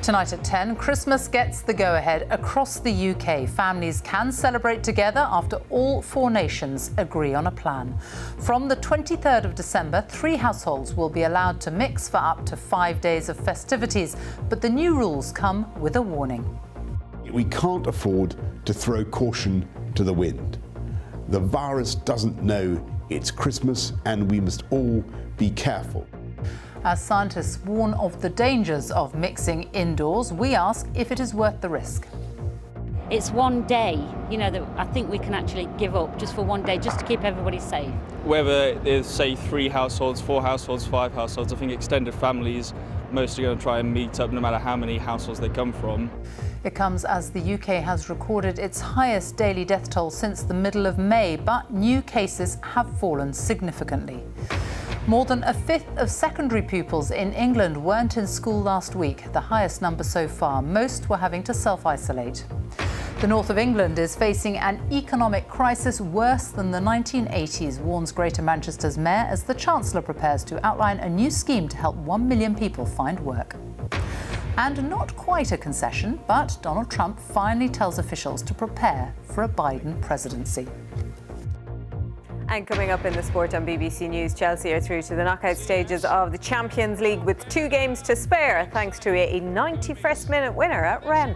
Tonight at 10, Christmas gets the go-ahead across the UK. Families can celebrate together after all 4 nations agree on a plan. From the 23rd of December, 3 households will be allowed to mix for up to 5 days of festivities, but the new rules come with a warning. We can't afford to throw caution to the wind. The virus doesn't know it's Christmas and we must all be careful. As scientists warn of the dangers of mixing indoors, we ask if it is worth the risk. It's one day, that I think we can actually give up just for one day, just to keep everybody safe. Whether there's, say, 3 households, 4 households, 5 households, I think extended families most are going to try and meet up no matter how many households they come from. It comes as the UK has recorded its highest daily death toll since the middle of May, but new cases have fallen significantly. More than a fifth of secondary pupils in England weren't in school last week, the highest number so far. Most were having to self-isolate. The north of England is facing an economic crisis worse than the 1980s, warns Greater Manchester's mayor as the Chancellor prepares to outline a new scheme to help 1 million people find work. And not quite a concession, but Donald Trump finally tells officials to prepare for a Biden presidency. And coming up in the sport on BBC News, Chelsea are through to the knockout stages of the Champions League with 2 games to spare, thanks to a 91st minute winner at Rennes.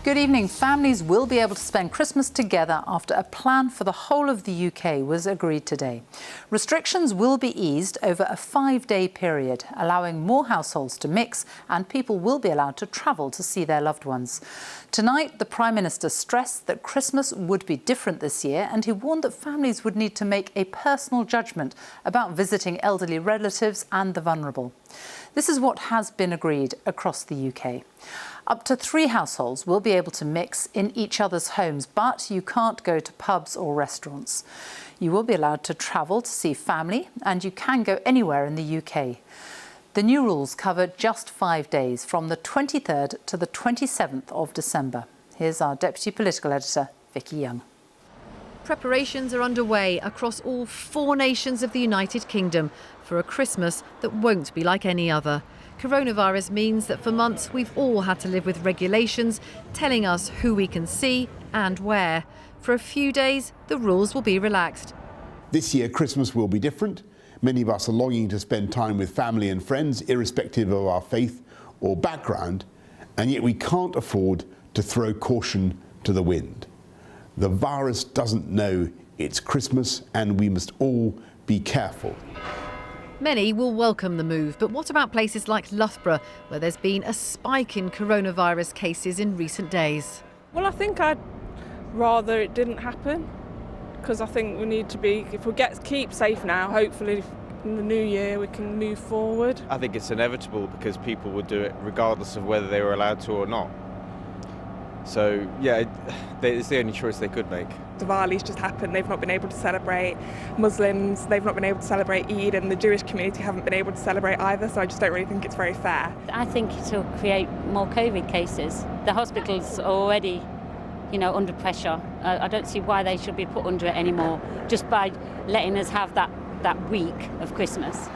Good evening. Families will be able to spend Christmas together after a plan for the whole of the UK was agreed today. Restrictions will be eased over a 5-day period, allowing more households to mix, and people will be allowed to travel to see their loved ones. Tonight, the Prime Minister stressed that Christmas would be different this year, and he warned that families would need to make a personal judgment about visiting elderly relatives and the vulnerable. This is what has been agreed across the UK. Up to 3 households will be able to mix in each other's homes, but you can't go to pubs or restaurants. You will be allowed to travel to see family, and you can go anywhere in the UK. The new rules cover just 5 days, from the 23rd to the 27th of December. Here's our Deputy Political Editor, Vicky Young. Preparations are underway across all 4 nations of the United Kingdom for a Christmas that won't be like any other. Coronavirus means that for months we've all had to live with regulations telling us who we can see and where. For a few days, the rules will be relaxed. This year, Christmas will be different. Many of us are longing to spend time with family and friends, irrespective of our faith or background, and yet we can't afford to throw caution to the wind. The virus doesn't know it's Christmas, and we must all be careful. Many will welcome the move, but what about places like Loughborough, where there's been a spike in coronavirus cases in recent days? Well, I think I'd rather it didn't happen, because I think we need to be, if we keep safe now, hopefully in the new year we can move forward. I think it's inevitable because people would do it regardless of whether they were allowed to or not. So, yeah, it's the only choice they could make. Diwali's just happened, they've not been able to celebrate. Muslims, they've not been able to celebrate Eid, and the Jewish community haven't been able to celebrate either, so I just don't really think it's very fair. I think it'll create more COVID cases. The hospitals are already, under pressure. I don't see why they should be put under it anymore, just by letting us have that week of Christmas.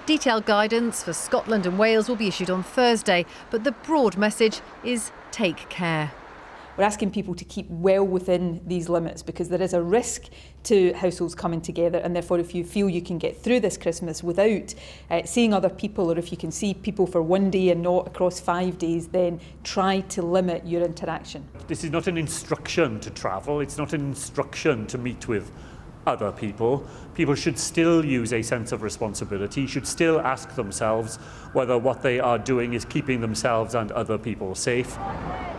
Detailed guidance for Scotland and Wales will be issued on Thursday, but the broad message is take care. We're asking people to keep well within these limits because there is a risk to households coming together, and therefore if you feel you can get through this Christmas without seeing other people, or if you can see people for one day and not across 5 days, then try to limit your interaction. This is not an instruction to travel, it's not an instruction to meet with other people. People should still use a sense of responsibility, should still ask themselves whether what they are doing is keeping themselves and other people safe.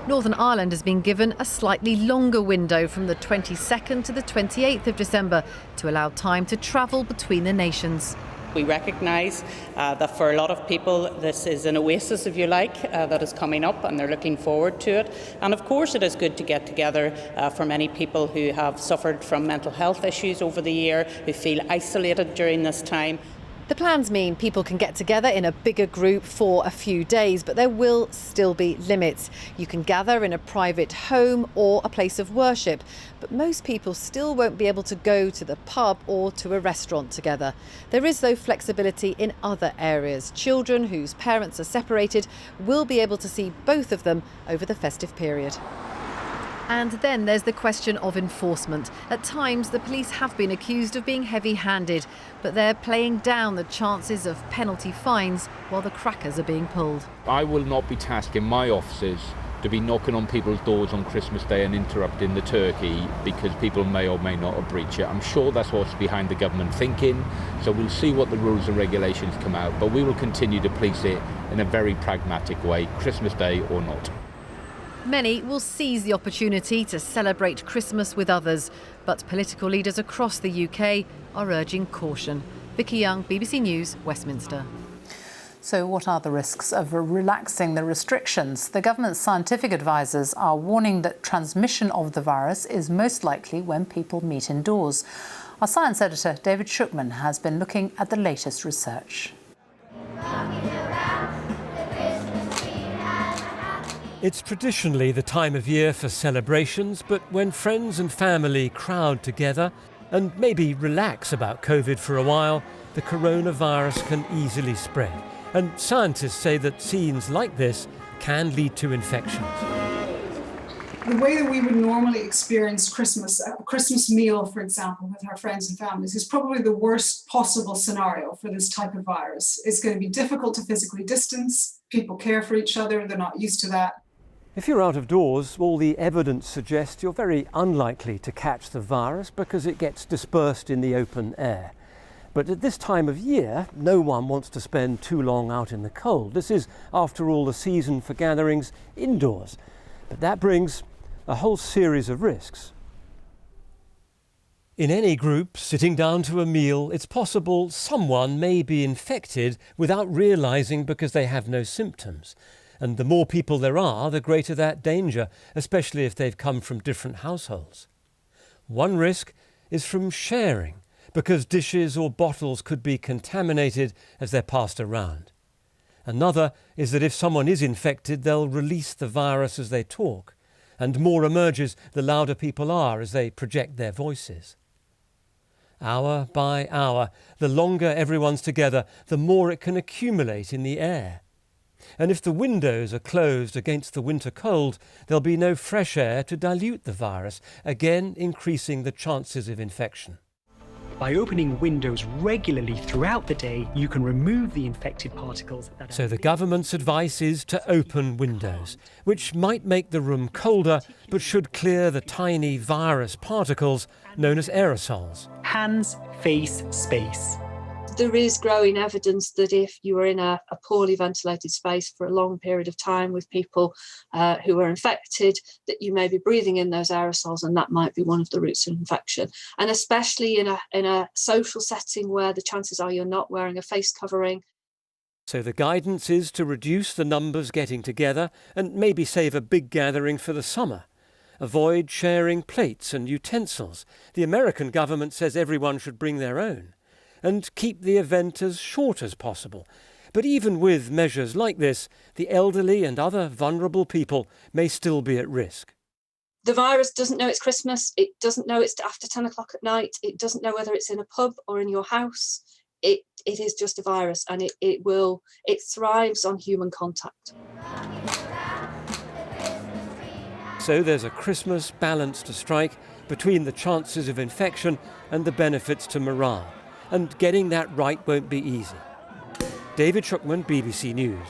Northern Ireland has been given a slightly longer window from the 22nd to the 28th of December to allow time to travel between the nations. We recognise that for a lot of people this is an oasis, if you like, that is coming up, and they're looking forward to it. And of course it is good to get together for many people who have suffered from mental health issues over the year, who feel isolated during this time. The plans mean people can get together in a bigger group for a few days, but there will still be limits. You can gather in a private home or a place of worship, but most people still won't be able to go to the pub or to a restaurant together. There is, though, flexibility in other areas. Children whose parents are separated will be able to see both of them over the festive period. And then there's the question of enforcement. At times, the police have been accused of being heavy-handed, but they're playing down the chances of penalty fines while the crackers are being pulled. I will not be tasked in my offices to be knocking on people's doors on Christmas Day and interrupting the turkey because people may or may not have breached it. I'm sure that's what's behind the government thinking, so we'll see what the rules and regulations come out, but we will continue to police it in a very pragmatic way, Christmas Day or not. Many will seize the opportunity to celebrate Christmas with others, but political leaders across the UK are urging caution. Vicky Young, BBC News, Westminster. So what are the risks of relaxing the restrictions? The government's scientific advisors are warning that transmission of the virus is most likely when people meet indoors. Our science editor, David Shookman, has been looking at the latest research. It's traditionally the time of year for celebrations, but when friends and family crowd together and maybe relax about COVID for a while, the coronavirus can easily spread. And scientists say that scenes like this can lead to infections. The way that we would normally experience Christmas, a Christmas meal, for example, with our friends and families, is probably the worst possible scenario for this type of virus. It's going to be difficult to physically distance. People care for each other. They're not used to that. If you're out of doors, all the evidence suggests you're very unlikely to catch the virus because it gets dispersed in the open air. But at this time of year, no one wants to spend too long out in the cold. This is, after all, the season for gatherings indoors. But that brings a whole series of risks. In any group sitting down to a meal, it's possible someone may be infected without realising because they have no symptoms. And the more people there are, the greater that danger, especially if they've come from different households. One risk is from sharing, because dishes or bottles could be contaminated as they're passed around. Another is that if someone is infected, they'll release the virus as they talk, and more emerges the louder people are as they project their voices. Hour by hour, the longer everyone's together, the more it can accumulate in the air. And if the windows are closed against the winter cold, there'll be no fresh air to dilute the virus, again increasing the chances of infection. By opening windows regularly throughout the day, you can remove the infected particles. So the government's advice is to open windows, which might make the room colder, but should clear the tiny virus particles known as aerosols. Hands, face, space. There is growing evidence that if you are in a poorly ventilated space for a long period of time with people who are infected, that you may be breathing in those aerosols, and that might be one of the routes of infection. And especially in a social setting where the chances are you're not wearing a face covering. So the guidance is to reduce the numbers getting together and maybe save a big gathering for the summer. Avoid sharing plates and utensils. The American government says everyone should bring their own. And keep the event as short as possible. But even with measures like this, the elderly and other vulnerable people may still be at risk. The virus doesn't know it's Christmas. It doesn't know it's after 10 o'clock at night. It doesn't know whether it's in a pub or in your house. It is just a virus, and it thrives on human contact. So there's a Christmas balance to strike between the chances of infection and the benefits to morale. And getting that right won't be easy. David Shookman, BBC News.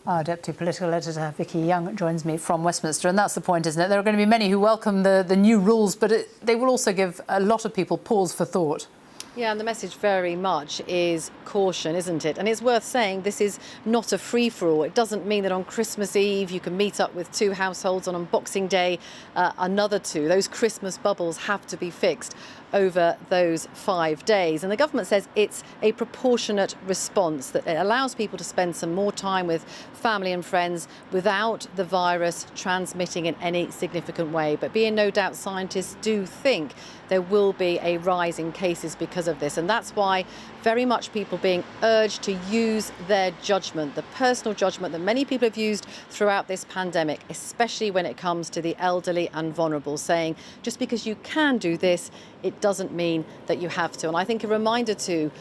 Our Deputy Political Editor, Vicky Young, joins me from Westminster. And that's the point, isn't it? There are going to be many who welcome the new rules, but they will also give a lot of people pause for thought. Yeah, and the message very much is caution, isn't it? And it's worth saying this is not a free-for-all. It doesn't mean that on Christmas Eve you can meet up with 2 households, and on Boxing Day another 2. Those Christmas bubbles have to be fixed over those 5 days. And the government says it's a proportionate response, that it allows people to spend some more time with family and friends without the virus transmitting in any significant way. But be in no doubt, scientists do think there will be a rise in cases because because of this. And that's why very much people being urged to use their judgment, the personal judgment that many people have used throughout this pandemic, especially when it comes to the elderly and vulnerable, saying just because you can do this, it doesn't mean that you have to. And I think a reminder to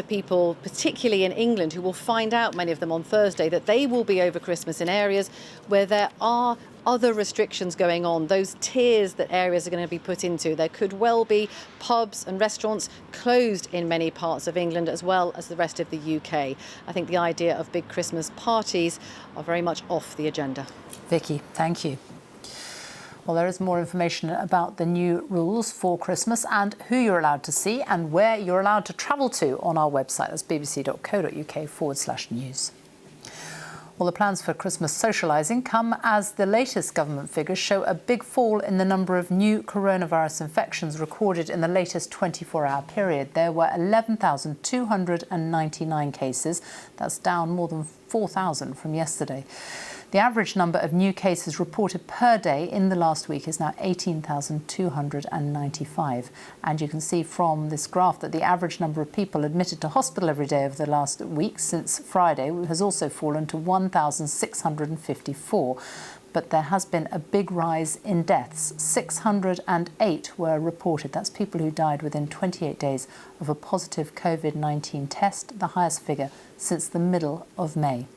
people, particularly in England, who will find out, many of them on Thursday, that they will be over Christmas in areas where there are other restrictions going on, those tiers that areas are going to be put into. There could well be pubs and restaurants closed in many parts of England as well as the rest of the UK. I think the idea of big Christmas parties are very much off the agenda. Vicky, thank you. Well, there is more information about the new rules for Christmas and who you're allowed to see and where you're allowed to travel to on our website. That's bbc.co.uk/news. Well, the plans for Christmas socialising come as the latest government figures show a big fall in the number of new coronavirus infections recorded in the latest 24-hour period. There were 11,299 cases. That's down more than 4,000 from yesterday. The average number of new cases reported per day in the last week is now 18,295. And you can see from this graph that the average number of people admitted to hospital every day over the last week since Friday has also fallen to 1,654. But there has been a big rise in deaths. 608 were reported. That's people who died within 28 days of a positive COVID-19 test, the highest figure since the middle of May.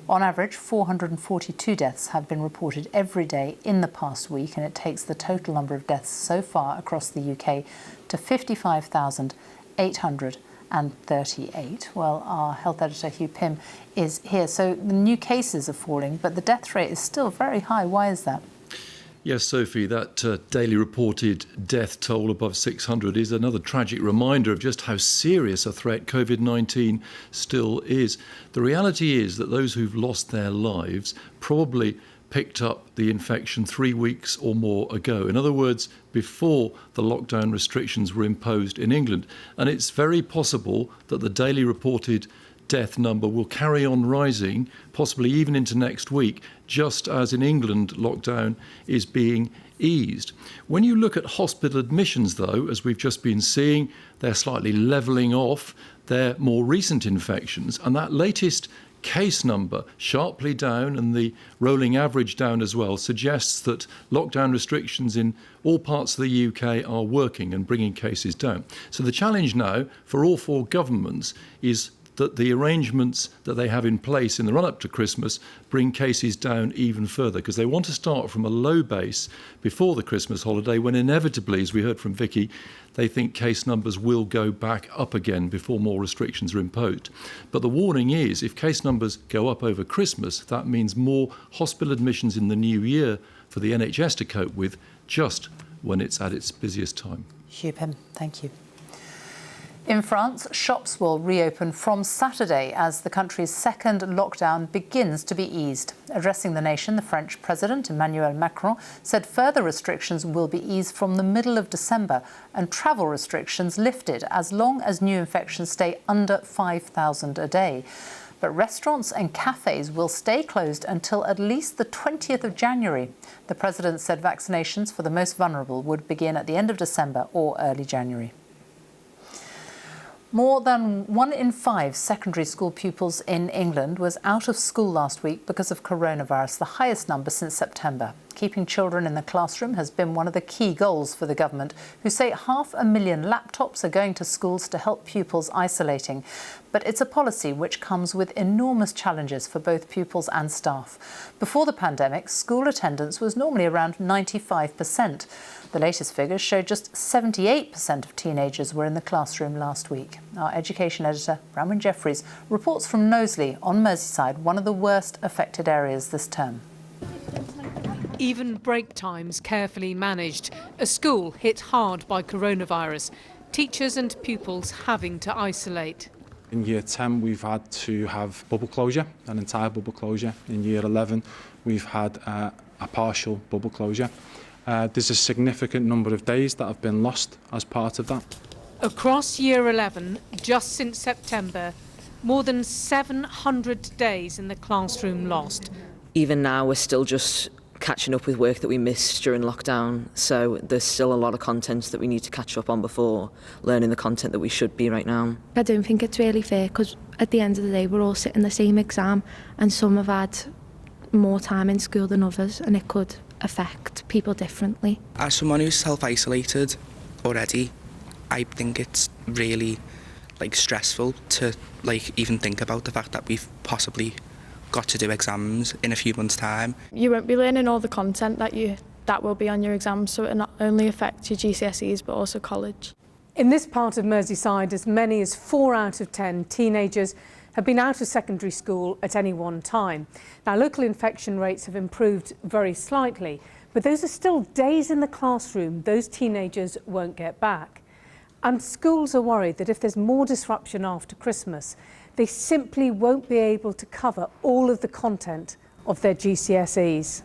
On average, 442 deaths have been reported every day in the past week, and it takes the total number of deaths so far across the UK to 55,838. Well, our health editor, Hugh Pym, is here. So the new cases are falling, but the death rate is still very high. Why is that? Yes, Sophie, that daily reported death toll above 600 is another tragic reminder of just how serious a threat COVID-19 still is. The reality is that those who've lost their lives probably picked up the infection 3 weeks or more ago. In other words, before the lockdown restrictions were imposed in England. And it's very possible that the daily reported death number will carry on rising, possibly even into next week, just as in England lockdown is being eased. When you look at hospital admissions, though, as we've just been seeing, they're slightly levelling off their more recent infections, and that latest case number sharply down and the rolling average down as well suggests that lockdown restrictions in all parts of the UK are working and bringing cases down. So the challenge now for all four governments is that the arrangements that they have in place in the run-up to Christmas bring cases down even further, because they want to start from a low base before the Christmas holiday, when inevitably, as we heard from Vicky, they think case numbers will go back up again before more restrictions are imposed. But the warning is, if case numbers go up over Christmas, that means more hospital admissions in the new year for the NHS to cope with, just when it's at its busiest time. Hugh Pym, thank you. In France, shops will reopen from Saturday as the country's second lockdown begins to be eased. Addressing the nation, the French President, Emmanuel Macron, said further restrictions will be eased from the middle of December and travel restrictions lifted as long as new infections stay under 5,000 a day. But restaurants and cafes will stay closed until at least the 20th of January. The President said vaccinations for the most vulnerable would begin at the end of December or early January. More than 1 in 5 secondary school pupils in England was out of school last week because of coronavirus, the highest number since September. Keeping children in the classroom has been one of the key goals for the government, who say 500,000 laptops are going to schools to help pupils isolating. But it's a policy which comes with enormous challenges for both pupils and staff. Before the pandemic, school attendance was normally around 95%. The latest figures show just 78% of teenagers were in the classroom last week. Our education editor, Bramwyn Jeffries, reports from Knowsley on Merseyside, one of the worst affected areas this term. Even break times carefully managed. A school hit hard by coronavirus. Teachers and pupils having to isolate. In year 10, we've had to have bubble closure, an entire bubble closure. In year 11, we've had a partial bubble closure. There's a significant number of days that have been lost as part of that. Across year 11, just since September, more than 700 days in the classroom lost. Even now, we're still just catching up with work that we missed during lockdown. So there's still a lot of content that we need to catch up on before learning the content that we should be right now. I don't think it's really fair because at the end of the day we're all sitting the same exam and some have had more time in school than others and it could affect people differently. As someone who's self-isolated already, I think it's really stressful to even think about the fact that we've possibly got to do exams in a few months' time. You won't be learning all the content that will be on your exams, so it not only affects your GCSEs but also college. In this part of Merseyside, as many as 4 out of 10 teenagers have been out of secondary school at any one time. Now, local infection rates have improved very slightly, but those are still days in the classroom those teenagers won't get back. And schools are worried that if there's more disruption after Christmas, they simply won't be able to cover all of the content of their GCSEs.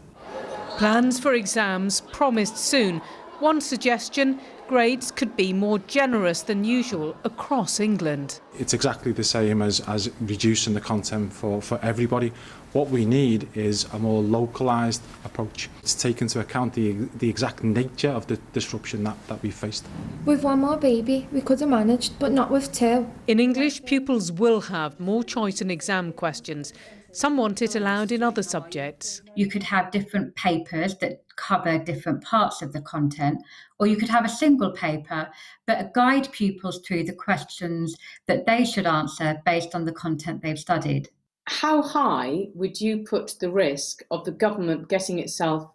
Plans for exams promised soon. One suggestion, grades could be more generous than usual across England. It's exactly the same as reducing the content for everybody. What we need is a more localised approach to take into account the exact nature of the disruption that we faced. With one more baby, we could have managed, but not with two. In English, pupils will have more choice in exam questions. Some want it allowed in other subjects. You could have different papers that cover different parts of the content, or you could have a single paper but guide pupils through the questions that they should answer based on the content they've studied. How high would you put the risk of the government getting itself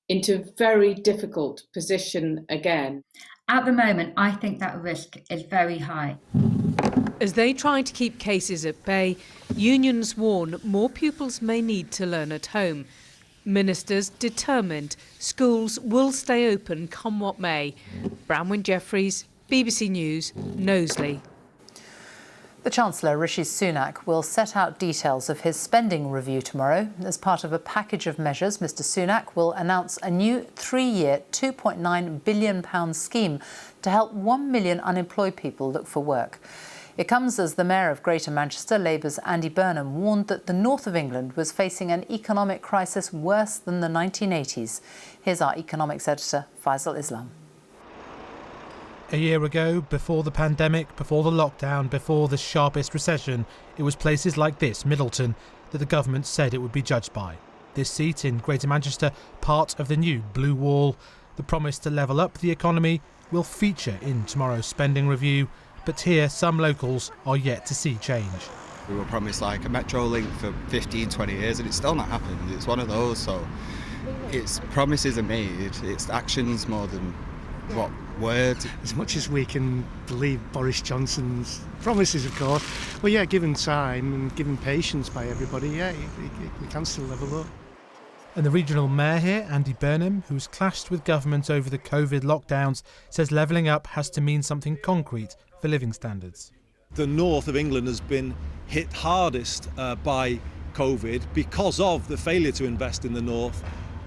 into a very difficult position again? At the moment, I think that risk is very high. As they try to keep cases at bay, unions warn more pupils may need to learn at home. Ministers determined schools will stay open come what may. Branwen Jeffries, BBC News, Knowsley. The Chancellor, Rishi Sunak, will set out details of his spending review tomorrow. As part of a package of measures, Mr Sunak will announce a new 3-year £2.9 billion scheme to help 1 million unemployed people look for work. It comes as the Mayor of Greater Manchester, Labour's Andy Burnham, warned that the north of England was facing an economic crisis worse than the 1980s. Here's our economics editor, Faisal Islam. A year ago, before the pandemic, before the lockdown, before the sharpest recession, it was places like this, Middleton, that the government said it would be judged by. This seat in Greater Manchester, part of the new Blue Wall. The promise to level up the economy will feature in tomorrow's spending review, but here some locals are yet to see change. We were promised a metro link for 15, 20 years and it's still not happened. It's one of those, so it's promises are made, it's actions more than what words. As much as we can believe Boris Johnson's promises, of course, well, yeah, given time and given patience by everybody, yeah, we can still level up. And the regional mayor here, Andy Burnham, who's clashed with government over the COVID lockdowns, says levelling up has to mean something concrete for living standards. The north of England has been hit hardest by COVID because of the failure to invest in the north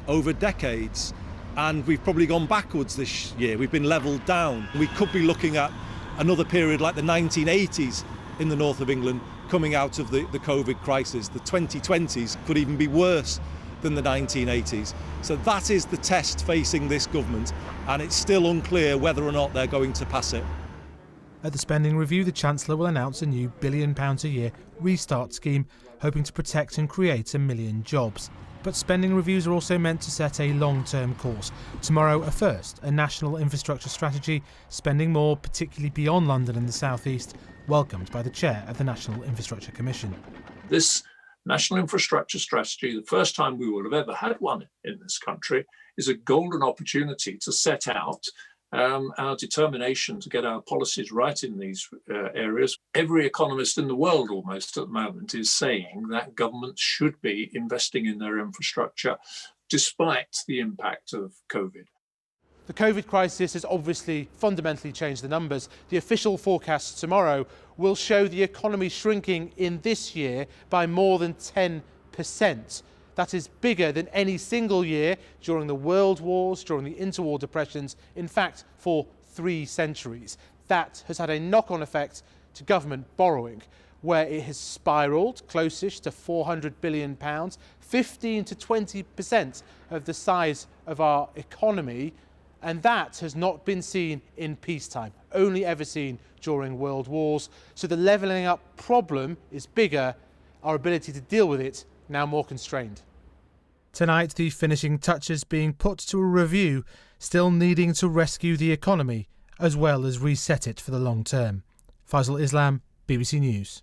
over decades. And we've probably gone backwards this year. We've been levelled down. We could be looking at another period like the 1980s in the north of England coming out of the COVID crisis. The 2020s could even be worse than the 1980s. So that is the test facing this government, and it's still unclear whether or not they're going to pass it. At the spending review, the Chancellor will announce a new £1 billion a year restart scheme, hoping to protect and create 1 million jobs. But spending reviews are also meant to set a long-term course. Tomorrow, a first, a national infrastructure strategy, spending more, particularly beyond London and the South East, welcomed by the chair of the National Infrastructure Commission. This National Infrastructure Strategy, the first time we will have ever had one in this country, is a golden opportunity to set out our determination to get our policies right in these areas. Every economist in the world almost at the moment is saying that governments should be investing in their infrastructure despite the impact of COVID. The COVID crisis has obviously fundamentally changed the numbers. The official forecasts tomorrow will show the economy shrinking in this year by more than 10%. That is bigger than any single year during the World Wars, during the interwar depressions, in fact, for 3 centuries. That has had a knock-on effect to government borrowing, where it has spiralled close-ish to £400 billion, 15 to 20% of the size of our economy, and that has not been seen in peacetime, only ever seen during world wars. So the levelling up problem is bigger, our ability to deal with it now more constrained. Tonight, the finishing touches being put to a review, still needing to rescue the economy, as well as reset it for the long term. Faisal Islam, BBC News.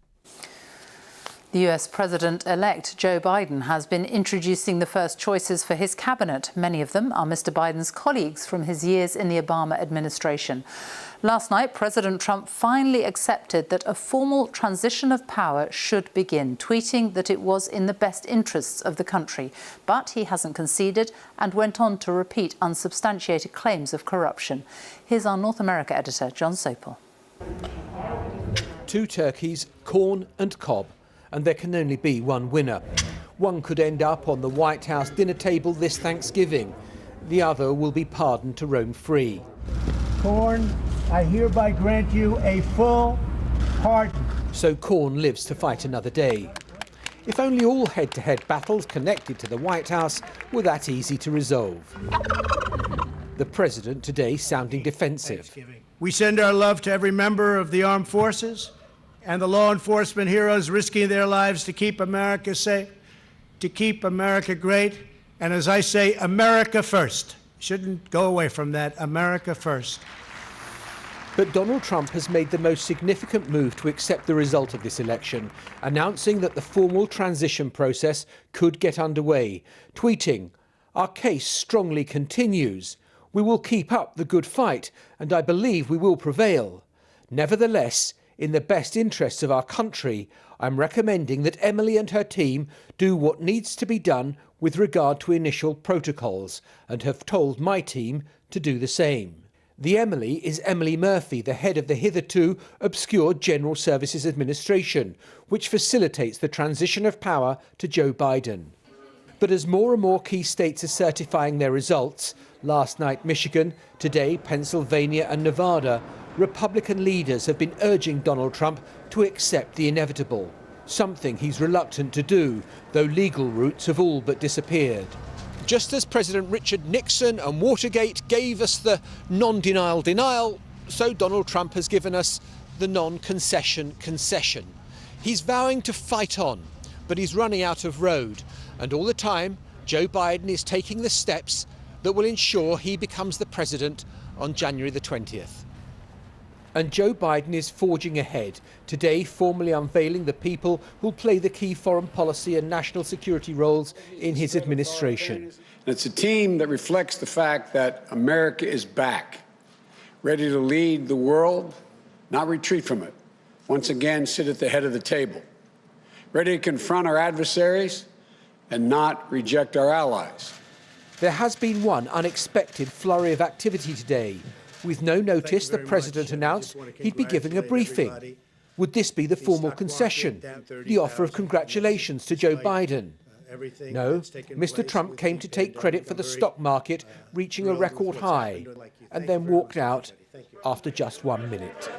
The US President-elect Joe Biden has been introducing the first choices for his cabinet. Many of them are Mr. Biden's colleagues from his years in the Obama administration. Last night, President Trump finally accepted that a formal transition of power should begin, tweeting that it was in the best interests of the country. But he hasn't conceded and went on to repeat unsubstantiated claims of corruption. Here's our North America editor, John Sopel. 2 turkeys, corn and cob, and there can only be one winner. One could end up on the White House dinner table this Thanksgiving. The other will be pardoned to roam free. Corn, I hereby grant you a full pardon. So Corn lives to fight another day. If only all head-to-head battles connected to the White House were that easy to resolve. The president today sounding defensive. We send our love to every member of the armed forces and the law enforcement heroes risking their lives to keep America safe, to keep America great, and as I say, America first. Shouldn't go away from that, America first. But Donald Trump has made the most significant move to accept the result of this election, announcing that the formal transition process could get underway, tweeting, "Our case strongly continues. We will keep up the good fight, and I believe we will prevail. Nevertheless, in the best interests of our country, I'm recommending that Emily and her team do what needs to be done with regard to initial protocols, and have told my team to do the same." The Emily is Emily Murphy, the head of the hitherto obscure General Services Administration, which facilitates the transition of power to Joe Biden. But as more and more key states are certifying their results, last night Michigan, today Pennsylvania and Nevada, Republican leaders have been urging Donald Trump to accept the inevitable, something he's reluctant to do, though legal routes have all but disappeared. Just as President Richard Nixon and Watergate gave us the non-denial denial, so Donald Trump has given us the non-concession concession. He's vowing to fight on, but he's running out of road, and all the time Joe Biden is taking the steps that will ensure he becomes the president on January the 20th. And Joe Biden is forging ahead, today formally unveiling the people who'll play the key foreign policy and national security roles in his administration. It's a team that reflects the fact that America is back, ready to lead the world, not retreat from it. Once again, sit at the head of the table, ready to confront our adversaries and not reject our allies. There has been one unexpected flurry of activity today. With no notice, the president announced he'd be giving a briefing. Would this be the formal concession, the offer of congratulations to Joe Biden? No, Mr. Trump came to take credit for the stock market reaching a record high, and then walked out after just 1 minute.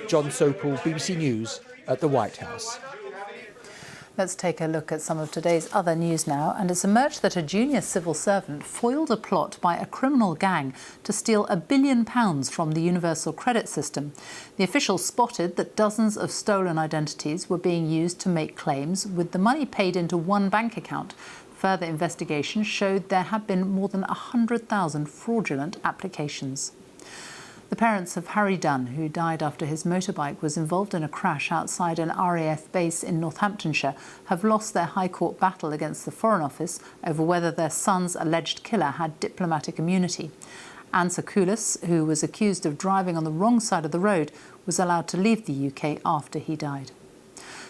John Sopel, BBC News at the White House. Let's take a look at some of today's other news now. And it's emerged that a junior civil servant foiled a plot by a criminal gang to steal £1 billion from the universal credit system. The officials spotted that dozens of stolen identities were being used to make claims, with the money paid into one bank account. Further investigation showed there had been more than 100,000 fraudulent applications. The parents of Harry Dunn, who died after his motorbike was involved in a crash outside an RAF base in Northamptonshire, have lost their High Court battle against the Foreign Office over whether their son's alleged killer had diplomatic immunity. Ansa Koulis, who was accused of driving on the wrong side of the road, was allowed to leave the UK after he died.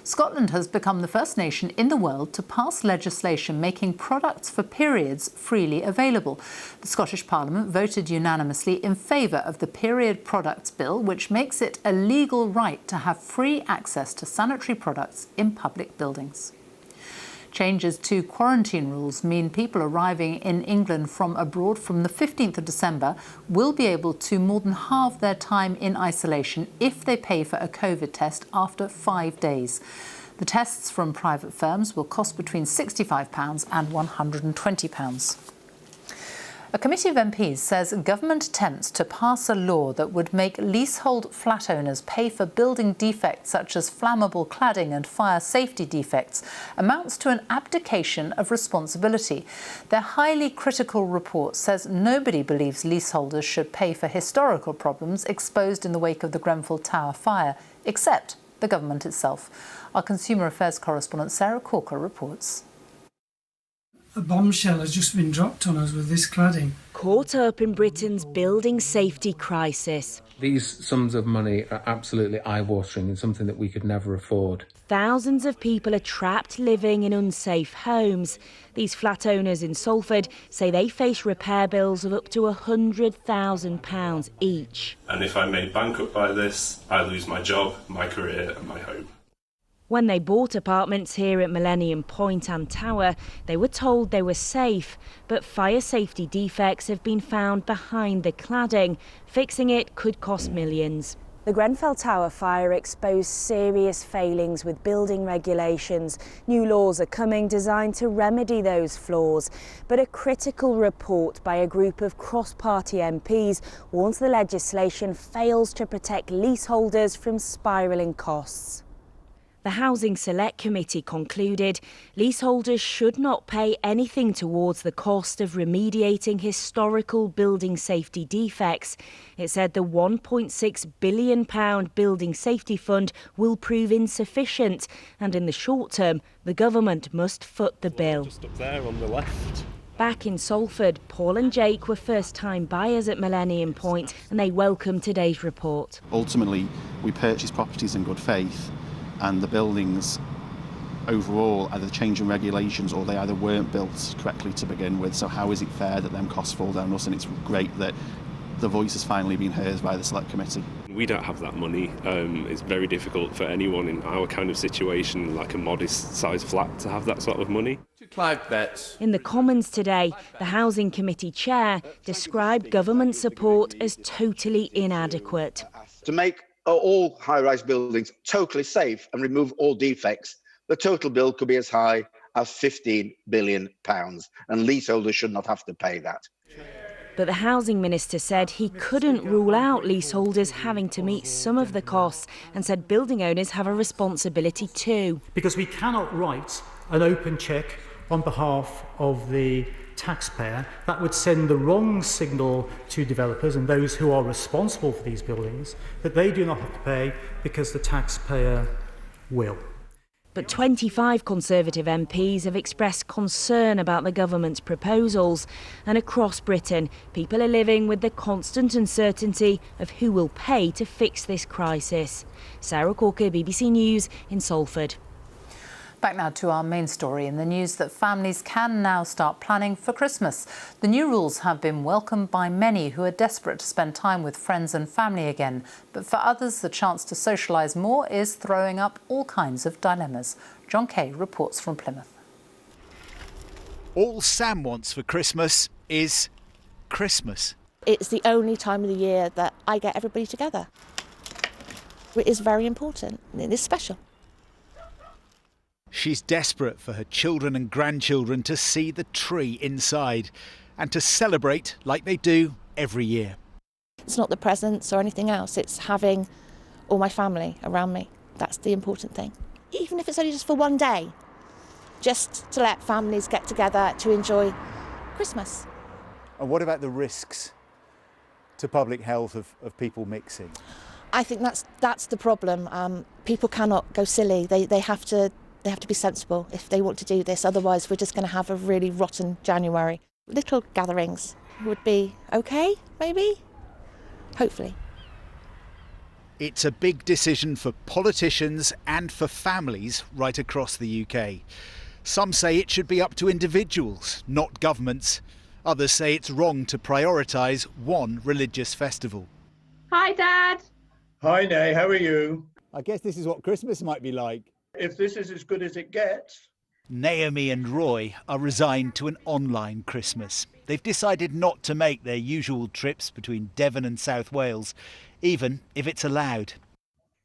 Scotland has become the first nation in the world to pass legislation making products for periods freely available. The Scottish Parliament voted unanimously in favour of the Period Products Bill, which makes it a legal right to have free access to sanitary products in public buildings. Changes to quarantine rules mean people arriving in England from abroad from the 15th of December will be able to more than halve their time in isolation if they pay for a COVID test after 5 days. The tests from private firms will cost between £65 and £120. A committee of MPs says government attempts to pass a law that would make leasehold flat owners pay for building defects such as flammable cladding and fire safety defects amounts to an abdication of responsibility. Their highly critical report says nobody believes leaseholders should pay for historical problems exposed in the wake of the Grenfell Tower fire, except the government itself. Our Consumer Affairs correspondent Sarah Corker reports. A bombshell has just been dropped on us with this cladding. Caught up in Britain's building safety crisis. These sums of money are absolutely eye-watering and something that we could never afford. Thousands of people are trapped living in unsafe homes. These flat owners in Salford say they face repair bills of up to £100,000 each. And if I'm made bankrupt by this, I lose my job, my career and my home. When they bought apartments here at Millennium Point and Tower, they were told they were safe, but fire safety defects have been found behind the cladding. Fixing it could cost millions. The Grenfell Tower fire exposed serious failings with building regulations. New laws are coming designed to remedy those flaws. But a critical report by a group of cross-party MPs warns the legislation fails to protect leaseholders from spiralling costs. The Housing Select Committee concluded leaseholders should not pay anything towards the cost of remediating historical building safety defects. It said the £1.6 billion Building Safety Fund will prove insufficient, and in the short term, the government must foot the bill. Just up there on the left. Back in Salford, Paul and Jake were first-time buyers at Millennium Point, and they welcomed today's report. Ultimately, we purchased properties in good faith, and the buildings overall either change in regulations or they either weren't built correctly to begin with. So how is it fair that them costs fall down us? And it's great that the voice has finally been heard by the Select Committee. We don't have that money. It's very difficult for anyone in our kind of situation, like a modest-sized flat, to have that sort of money. Clive Betts. In the Commons today, the Housing Committee chair described government support as totally inadequate. To make all high-rise buildings totally safe and remove all defects, the total bill could be as high as £15 billion, and leaseholders should not have to pay that. But the Housing Minister said he couldn't rule out leaseholders having to meet some of the costs, and said building owners have a responsibility too. Because we cannot write an open cheque on behalf of the taxpayer. That would send the wrong signal to developers and those who are responsible for these buildings that they do not have to pay because the taxpayer will. But 25 Conservative MPs have expressed concern about the government's proposals, and across Britain people are living with the constant uncertainty of who will pay to fix this crisis. Sarah Corker, BBC News in Salford. Back now to our main story in the news that families can now start planning for Christmas. The new rules have been welcomed by many who are desperate to spend time with friends and family again. But for others, the chance to socialise more is throwing up all kinds of dilemmas. John Kay reports from Plymouth. All Sam wants for Christmas is Christmas. It's the only time of the year that I get everybody together. It is very important and it is special. She's desperate for her children and grandchildren to see the tree inside and to celebrate like they do every year. It's not the presents or anything else, it's having all my family around me. That's the important thing. Even if it's only just for one day, just to let families get together to enjoy Christmas. And what about the risks to public health of people mixing? I think that's the problem. People cannot go silly. They have to be sensible if they want to do this. Otherwise, we're just going to have a really rotten January. Little gatherings would be okay, maybe, hopefully. It's a big decision for politicians and for families right across the UK. Some say it should be up to individuals, not governments. Others say it's wrong to prioritise one religious festival. Hi, Dad. Hi, Nay, how are you? I guess this is what Christmas might be like. If this is as good as it gets. Naomi and Roy are resigned to an online Christmas. They've decided not to make their usual trips between Devon and South Wales, even if it's allowed.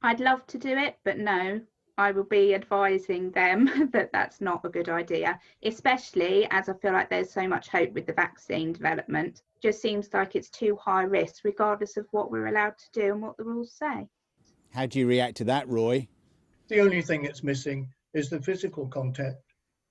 I'd love to do it, but no. I will be advising them that that's not a good idea, especially as I feel like there's so much hope with the vaccine development. Just seems like it's too high risk, regardless of what we're allowed to do and what the rules say. How do you react to that, Roy? The only thing that's missing is the physical contact.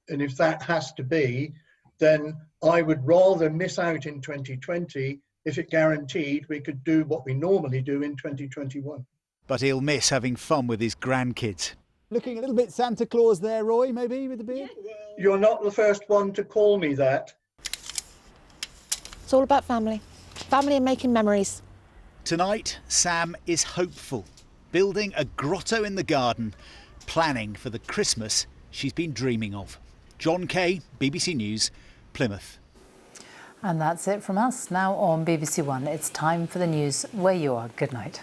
And if that has to be, then I would rather miss out in 2020 if it guaranteed we could do what we normally do in 2021. But he'll miss having fun with his grandkids. Looking a little bit Santa Claus there, Roy, maybe, with the beard? You're not the first one to call me that. It's all about family. Family and making memories. Tonight, Sam is hopeful, building a grotto in the garden, planning for the Christmas she's been dreaming of. John Kay, BBC News, Plymouth. And that's it from us. Now on BBC One, it's time for the news where you are. Good night.